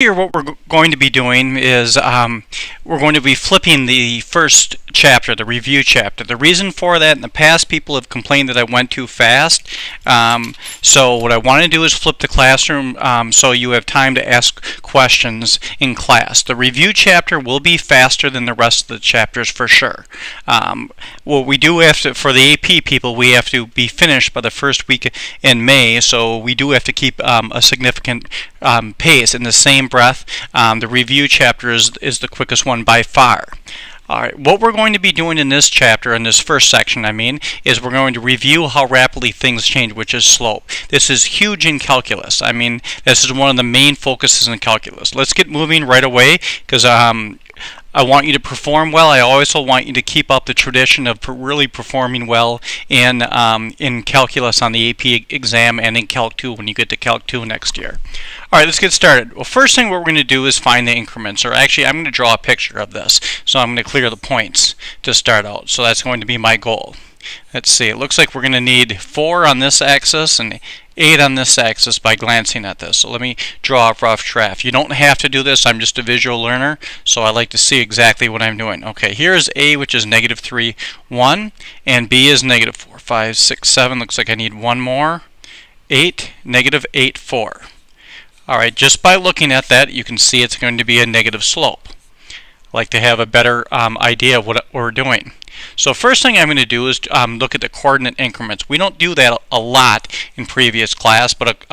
Here what we're going to be doing is we're going to be flipping the first chapter, the review chapter. The reason for that, in the past people have complained that I went too fast. So what I want to do is flip the classroom so you have time to ask questions in class. The review chapter will be faster than the rest of the chapters for sure. What we do have to, for the AP people, we have to be finished by the first week in May, so we do have to keep a significant pace. In the same breath, the review chapter is the quickest one by far. Alright, what we're going to be doing in this chapter, in this first section is we're going to review how rapidly things change, which is slope. This is huge in calculus. This is one of the main focuses in calculus. Let's get moving right away, because I want you to perform well. I also want you to keep up the tradition of really performing well in calculus on the AP exam and in Calc 2 when you get to Calc 2 next year. Alright, let's get started. Well, first thing what we're going to do is find the increments, or actually I'm going to draw a picture of this. So I'm going to clear the points to start out. So that's going to be my goal. Let's see, it looks like we're going to need 4 on this axis and 8 on this axis by glancing at this. So let me draw a rough draft. You don't have to do this, I'm just a visual learner, so I like to see exactly what I'm doing. Okay, here's A, which is negative 3, 1, and B is negative 4, 5, 6, 7. Looks like I need one more. 8, negative 8, 4. Alright, just by looking at that, you can see it's going to be a negative slope. I like to have a better idea of what we're doing. So first thing I'm going to do is look at the coordinate increments. We don't do that a lot in previous class, but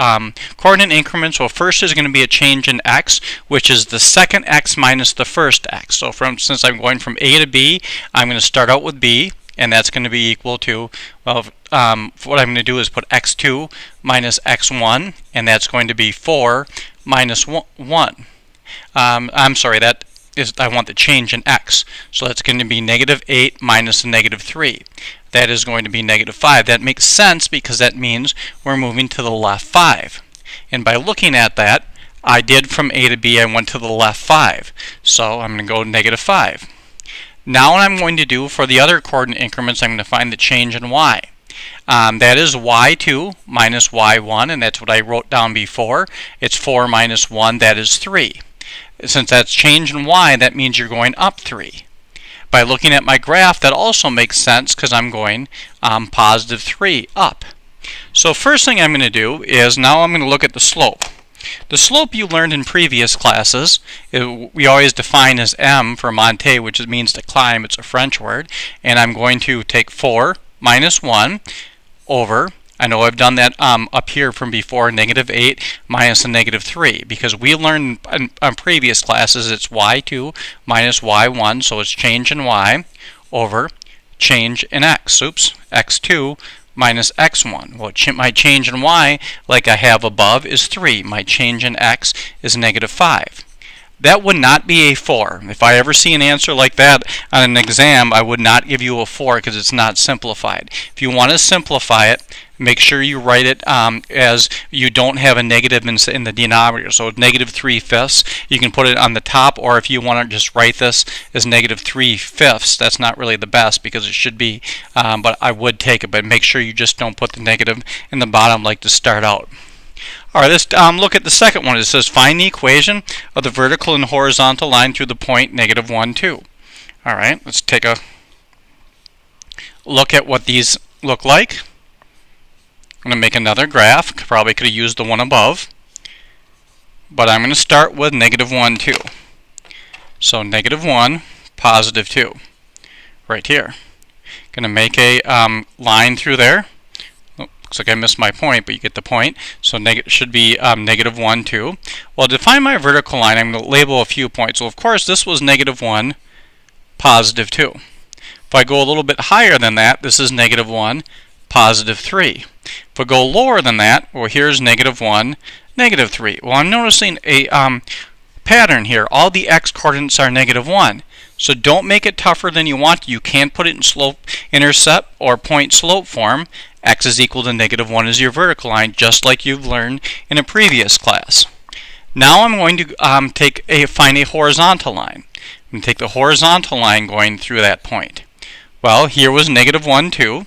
coordinate increments, well, first is going to be a change in x, which is the second x minus the first x. So since I'm going from A to B, I'm going to start out with B, and that's going to be equal to, well, what I'm going to do is put x2 minus x1, and that's going to be 4 minus 1. I'm sorry, I want the change in x. So that's going to be negative 8 minus negative 3. That is going to be negative 5. That makes sense because that means we're moving to the left 5. And by looking at that, I did from A to B, I went to the left 5. So I'm going to go negative 5. Now what I'm going to do for the other coordinate increments, I'm going to find the change in y. That is y2 minus y1, and that's what I wrote down before. It's 4 minus 1, that is 3. Since that's change in y, that means you're going up 3. By looking at my graph, that also makes sense because I'm going positive 3 up. So first thing I'm going to do is now I'm going to look at the slope. The slope you learned in previous classes, we always define as m for monter, which means to climb. It's a French word. And I'm going to take 4 minus 1 over, I know I've done that up here from before, negative 8 minus a negative 3, because we learned in previous classes it's y2 minus y1, so it's change in y over change in x. Oops, x2 minus x1. Well, my change in y, like I have above, is 3. My change in x is negative 5. That would not be a 4. If I ever see an answer like that on an exam, I would not give you a 4 because it's not simplified. If you want to simplify it, make sure you write it as you don't have a negative in the denominator. So negative 3/5. You can put it on the top, or if you want to just write this as negative 3/5, that's not really the best because it should be, but I would take it. But make sure you just don't put the negative in the bottom like to start out. Alright, let's look at the second one. It says find the equation of the vertical and horizontal line through the point negative 1, 2. Alright, let's take a look at what these look like. I'm going to make another graph. Probably could have used the one above. But I'm going to start with negative 1, 2. So negative 1, positive 2. Right here. Going to make a line through there. Looks like I missed my point, but you get the point. So it should be negative 1, 2. Well, to find my vertical line, I'm going to label a few points. So, of course, this was negative 1, positive 2. If I go a little bit higher than that, this is negative 1, positive 3. If I go lower than that, well, here's negative 1, negative 3. Well, I'm noticing a pattern here. All the x coordinates are negative 1. So don't make it tougher than you want. You can put it in slope-intercept or point-slope form. X is equal to negative 1 is your vertical line, just like you've learned in a previous class. Now I'm going to find a horizontal line. I'm going to take the horizontal line going through that point. Well, here was negative 1, 2.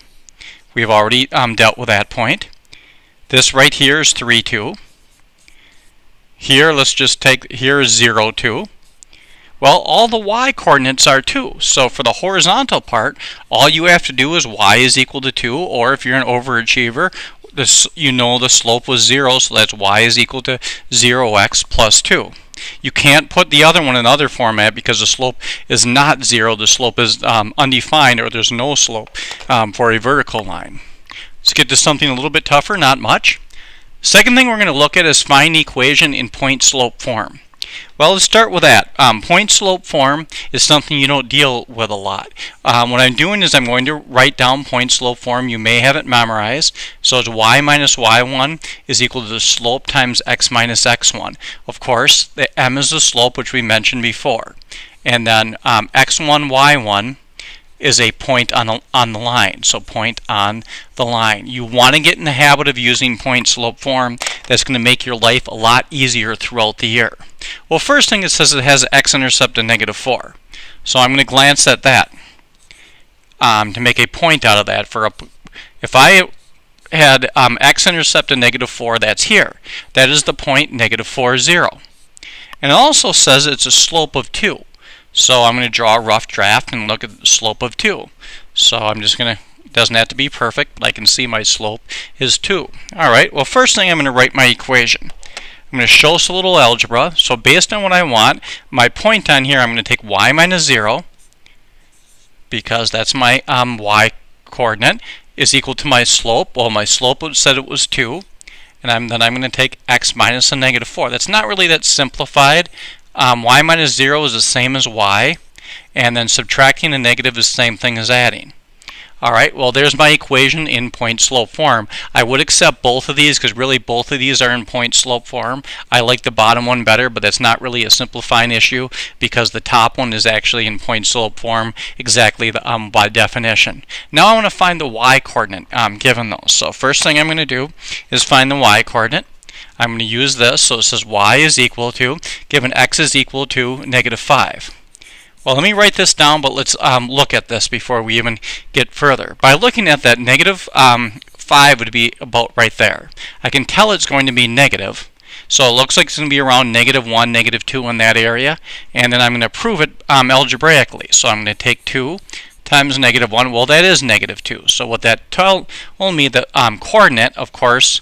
We've already dealt with that point. This right here is 3, 2. Here, let's just take, here is 0, 2. Well, all the y coordinates are 2. So for the horizontal part, all you have to do is y is equal to 2, or if you're an overachiever, you know the slope was 0, so that's y is equal to 0x plus 2. You can't put the other one in other format because the slope is not 0. The slope is undefined, or there's no slope for a vertical line. Let's get to something a little bit tougher, not much. Second thing we're going to look at is find the equation in point-slope form. Well, let's start with that. Point-slope form is something you don't deal with a lot. What I'm doing is I'm going to write down point-slope form. You may have it memorized. So it's y minus y1 is equal to the slope times x minus x1. Of course, the m is the slope, which we mentioned before. And then x1, y1 is a point on the line. So point on the line. You want to get in the habit of using point-slope form. That's going to make your life a lot easier throughout the year. Well, first thing, it says it has x-intercept of -4. So I'm going to glance at that to make a point out of that. If I had x-intercept of -4, that's here. That is the point -4, 0. And it also says it's a slope of 2. So I'm going to draw a rough draft and look at the slope of 2. So I'm just going to, it doesn't have to be perfect, but I can see my slope is 2. Alright, well, first thing I'm going to write my equation. I'm going to show us a little algebra. So based on what I want, my point on here, I'm going to take y minus 0, because that's my y coordinate, is equal to my slope. Well, my slope said it was 2. And then I'm going to take x minus a -4. That's not really that simplified. Y minus 0 is the same as y, and then subtracting a negative is the same thing as adding. Alright, well, there's my equation in point-slope form. I would accept both of these because really both of these are in point-slope form. I like the bottom one better, but that's not really a simplifying issue because the top one is actually in point-slope form exactly by definition. Now I want to find the y coordinate given those. So first thing I'm going to do is find the y coordinate. I'm going to use this, so it says y is equal to, given x is equal to -5. Well, let me write this down, but let's look at this before we even get further. By looking at that, -5 would be about right there. I can tell it's going to be negative, so it looks like it's going to be around -1, -2 in that area, and then I'm going to prove it algebraically. So I'm going to take 2 times -1. Well, that is -2. So what that told me, the coordinate, of course,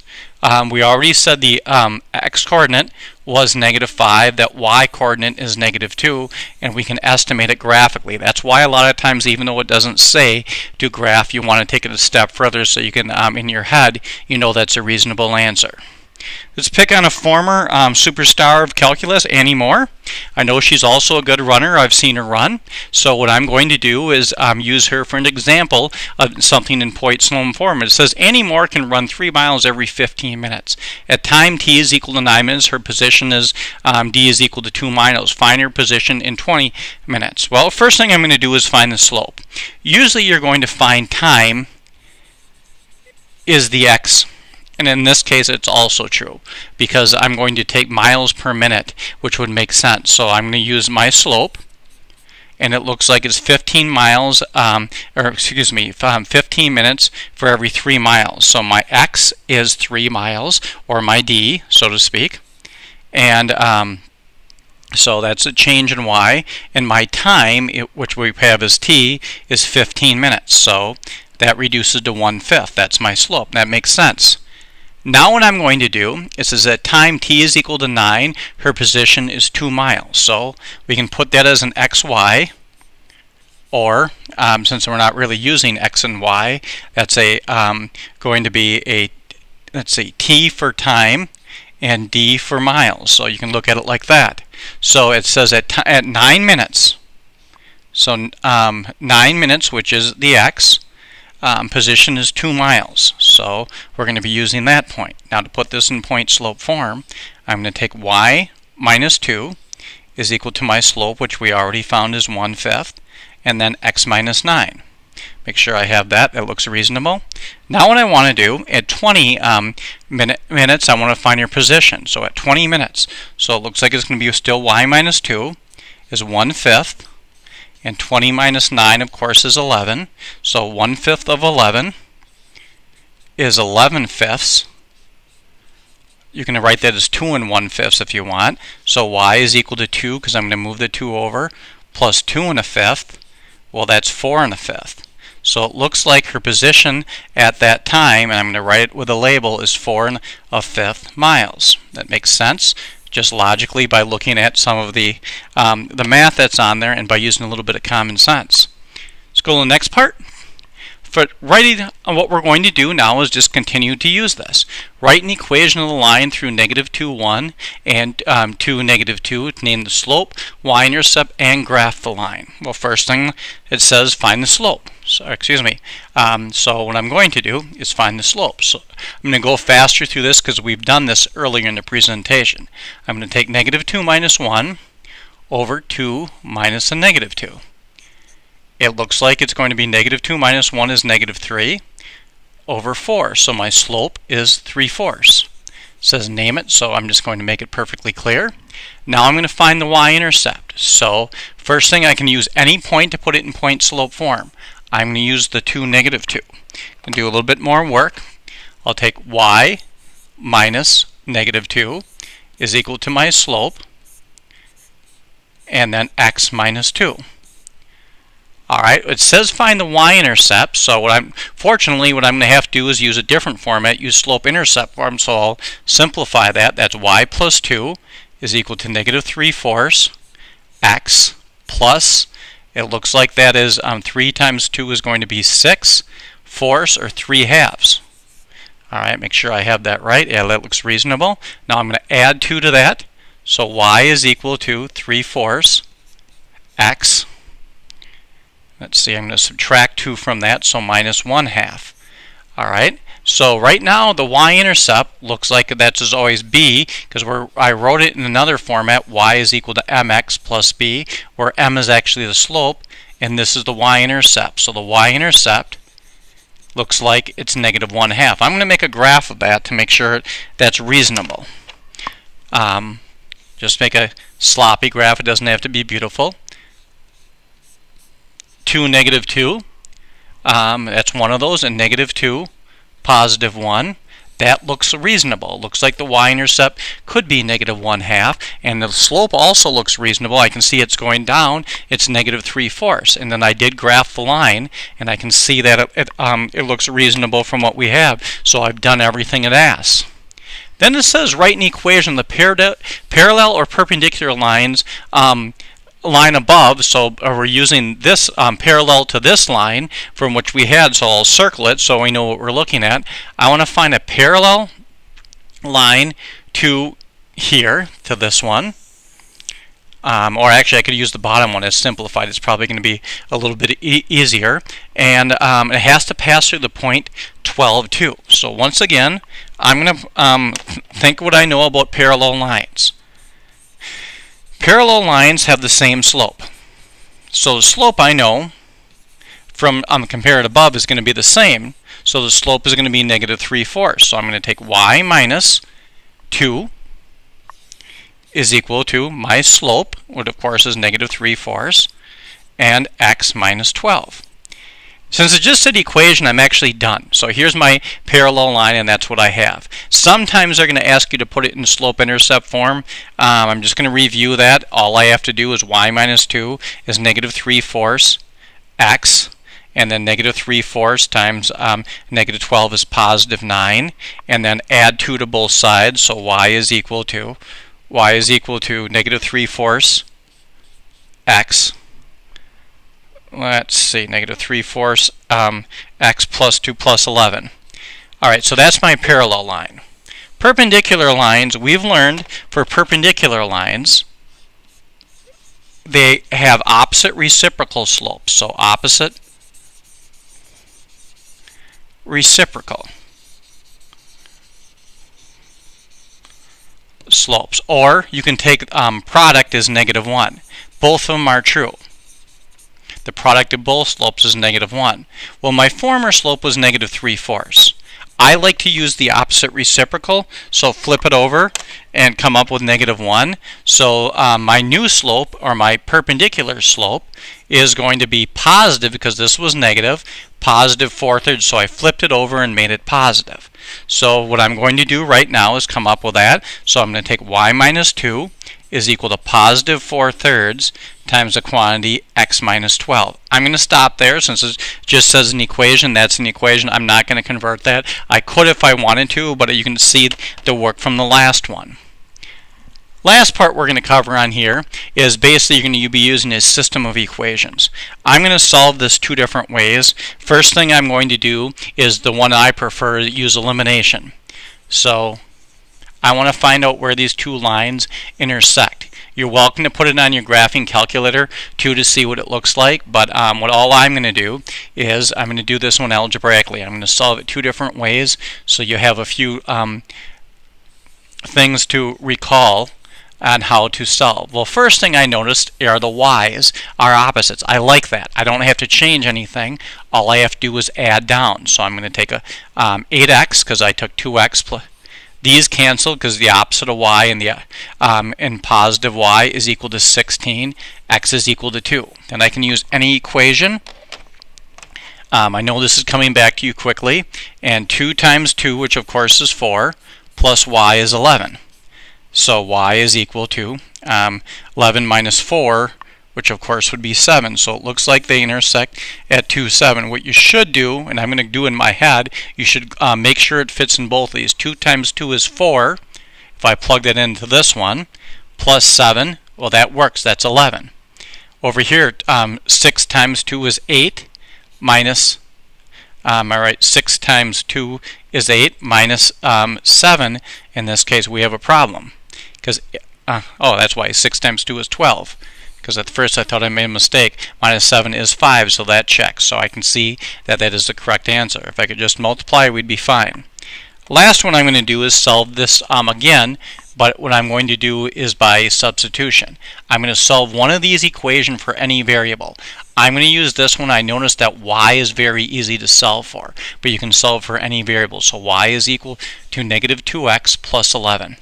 we already said the x coordinate was -5, that y coordinate is -2, and we can estimate it graphically. That's why a lot of times, even though it doesn't say to graph, you want to take it a step further so you can, in your head, you know that's a reasonable answer. Let's pick on a former superstar of calculus, Annie Moore. I know she's also a good runner. I've seen her run. So what I'm going to do is use her for an example of something in point-slope form. It says Annie Moore can run 3 miles every 15 minutes. At time t is equal to 9 minutes, her position is d is equal to 2 miles. Find her position in 20 minutes. Well, first thing I'm going to do is find the slope. Usually you're going to find time is the x. And in this case, it's also true because I'm going to take miles per minute, which would make sense. So I'm going to use my slope, and it looks like it's 15 miles, 15 minutes for every 3 miles. So my x is 3 miles, or my d, so to speak. And so that's a change in y. And my time, which we have as t, is 15 minutes. So that reduces to 1/5. That's my slope. That makes sense. Now what I'm going to do is that time t is equal to 9, her position is 2 miles. So we can put that as an xy, or since we're not really using x and y, that's going to be a, let's see, t for time and d for miles. So you can look at it like that. So it says at 9 minutes, so 9 minutes, which is the x, position is 2 miles, so we're going to be using that point. Now to put this in point-slope form, I'm going to take y minus 2 is equal to my slope, which we already found is 1/5, and then x minus 9. Make sure I have that. That looks reasonable. Now what I want to do, at 20 minutes, I want to find your position. So at 20 minutes, so it looks like it's going to be still y minus 2 is 1/5. And 20 minus 9, of course, is 11. So 1/5 of 11 is 11/5. you can write that as 2 1/5 if you want. So y is equal to 2, because I'm going to move the 2 over, plus 2 1/5. Well, that's 4 1/5. So it looks like her position at that time, and I'm going to write it with a label, is 4 1/5 miles. That makes sense, just logically by looking at some of the math that's on there and by using a little bit of common sense. Let's go to the next part. For writing, what we're going to do now is just continue to use this. Write an equation of the line through -2, 1 and to -2 to name the slope, y-intercept, and graph the line. Well, first thing it says find the slope. So what I'm going to do is find the slope. So I'm going to go faster through this because we've done this earlier in the presentation. I'm going to take -2 minus 1 over 2 minus a -2. It looks like it's going to be -2 minus 1 is -3 over 4. So my slope is 3/4. It says name it, so I'm just going to make it perfectly clear. Now I'm going to find the y-intercept. So first thing, I can use any point to put it in point slope form. I'm going to use the 2 -2. And do a little bit more work. I'll take y minus -2 is equal to my slope, and then x minus 2. Alright, it says find the y-intercept, so fortunately what I'm going to have to do is use a different format, use slope-intercept form, so I'll simplify that. That's y plus 2 is equal to -3/4 x plus, it looks like that is 3 times 2 is going to be 6 fourths, or 3/2. Alright, make sure I have that right. Yeah, that looks reasonable. Now I'm going to add 2 to that, so y is equal to 3/4 x. Let's see, I'm going to subtract 2 from that, so minus 1/2. Alright, so right now the y-intercept looks like that's as always b, because I wrote it in another format, y is equal to mx plus b, where m is actually the slope, and this is the y-intercept. So the y-intercept looks like it's -1/2. I'm going to make a graph of that to make sure that's reasonable. Just make a sloppy graph, it doesn't have to be beautiful. 2 -2, that's one of those, and -2, +1. That looks reasonable. It looks like the y-intercept could be -1/2, and the slope also looks reasonable. I can see it's going down. It's -3/4, and then I did graph the line, and I can see that it looks reasonable from what we have. So I've done everything it asks. Then it says write an equation of the parallel or perpendicular lines line above, so we're using this parallel to this line from which we had, so I'll circle it so we know what we're looking at. I want to find a parallel line to here, to this one, or actually I could use the bottom one. It's simplified. It's probably going to be a little bit easier, and it has to pass through the point 12 too. So once again, I'm going to think what I know about parallel lines. Parallel lines have the same slope. So the slope I know from compared above is going to be the same. So the slope is going to be -3/4. So I'm going to take y minus 2 is equal to my slope, which of course is -3/4, and x minus 12. Since it just said equation, I'm actually done. So here's my parallel line, and that's what I have. Sometimes they're going to ask you to put it in slope-intercept form. I'm just going to review that. All I have to do is y minus 2 is -3/4 x, and then -3/4 times -12 is +9, and then add 2 to both sides. So y is equal to -3/4 x. Let's see, -3/4 x plus 2 plus 11. Alright, so that's my parallel line. Perpendicular lines, we've learned for perpendicular lines, they have opposite reciprocal slopes. So opposite reciprocal slopes. Or you can take product as -1. Both of them are true. The product of both slopes is -1. Well, my former slope was -3/4. I like to use the opposite reciprocal, so flip it over and come up with -1. So my new slope, or my perpendicular slope, is going to be positive, because this was negative, +4/3, so I flipped it over and made it positive. So what I'm going to do right now is come up with that. So I'm going to take y minus 2 is equal to positive 4/3 times the quantity x minus 12. I'm going to stop there since it just says an equation. That's an equation. I'm not going to convert that. I could if I wanted to, but you can see the work from the last one. Last part we're going to cover on here is basically you're going to be using a system of equations. I'm going to solve this two different ways. First thing I'm going to do is the one I prefer, use elimination. So I want to find out where these two lines intersect. You're welcome to put it on your graphing calculator too to see what it looks like, but all I'm going to do is I'm going to do this one algebraically. I'm going to solve it two different ways so you have a few things to recall on how to solve. Well, first thing I noticed are the y's are opposites. I like that. I don't have to change anything. All I have to do is add down. So I'm going to take a 8x because I took 2x plus. These cancel because the opposite of y and positive y is equal to 16. X is equal to 2. Then I can use any equation. I know this is coming back to you quickly. And 2 times 2, which of course is 4, plus y is 11. So y is equal to 11 minus 4, which of course would be 7. So it looks like they intersect at 2, 7. What you should do, and I'm going to do in my head, you should make sure it fits in both of these. 2 times 2 is 4. If I plug that into this one, plus 7, well that works. That's 11. Over here, 6 times 2 is 8, minus, 6 times 2 is 8, minus 7. In this case, we have a problem. Because, that's why 6 times 2 is 12. Because at first I thought I made a mistake. Minus 7 is 5, so that checks. So I can see that that is the correct answer. If I could just multiply, we'd be fine. Last one I'm going to do is solve this again, but what I'm going to do is by substitution. I'm going to solve one of these equations for any variable. I'm going to use this one. I noticed that y is very easy to solve for, but you can solve for any variable. So y is equal to negative 2x plus 11.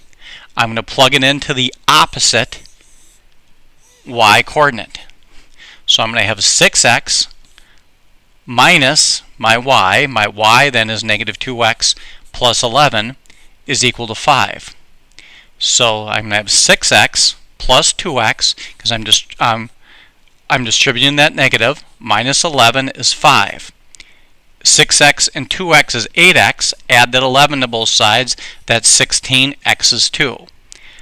I'm going to plug it into the opposite y coordinate. So I'm going to have 6x minus my y. My y then is negative 2x plus 11 is equal to 5. So I'm going to have 6x plus 2x, because I'm distributing that negative, minus 11 is 5. 6x and 2x is 8x. Add that 11 to both sides. That's 16. X is 2.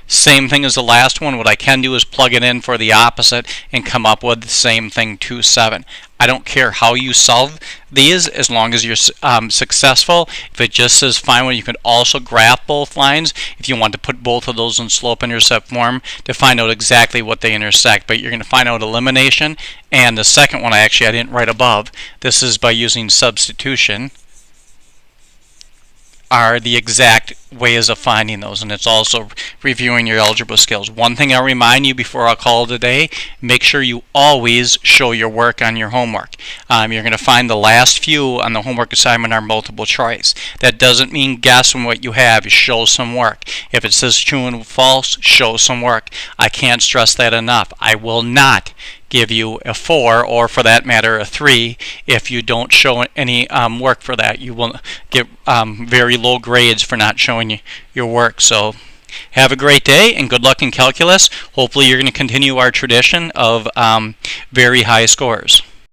Same thing as the last one. What I can do is plug it in for the opposite and come up with the same thing, 2, 7. I don't care how you solve these as long as you're successful. If it just says find one, you can also graph both lines if you want to put both of those in slope-intercept form to find out exactly what they intersect. But you're going to find out elimination, and the second one I didn't write above. This is by using substitution. Are the exact ways of finding those, and it's also reviewing your algebra skills. One thing I'll remind you before I call it a day, make sure you always show your work on your homework. You're going to find the last few on the homework assignment are multiple choice. That doesn't mean guess on what you have. You show some work. If it says true and false, show some work. I can't stress that enough. I will not give you a 4, or for that matter a 3, if you don't show any work for that. You will get very low grades for not showing your work. So have a great day and good luck in calculus. Hopefully you're going to continue our tradition of very high scores.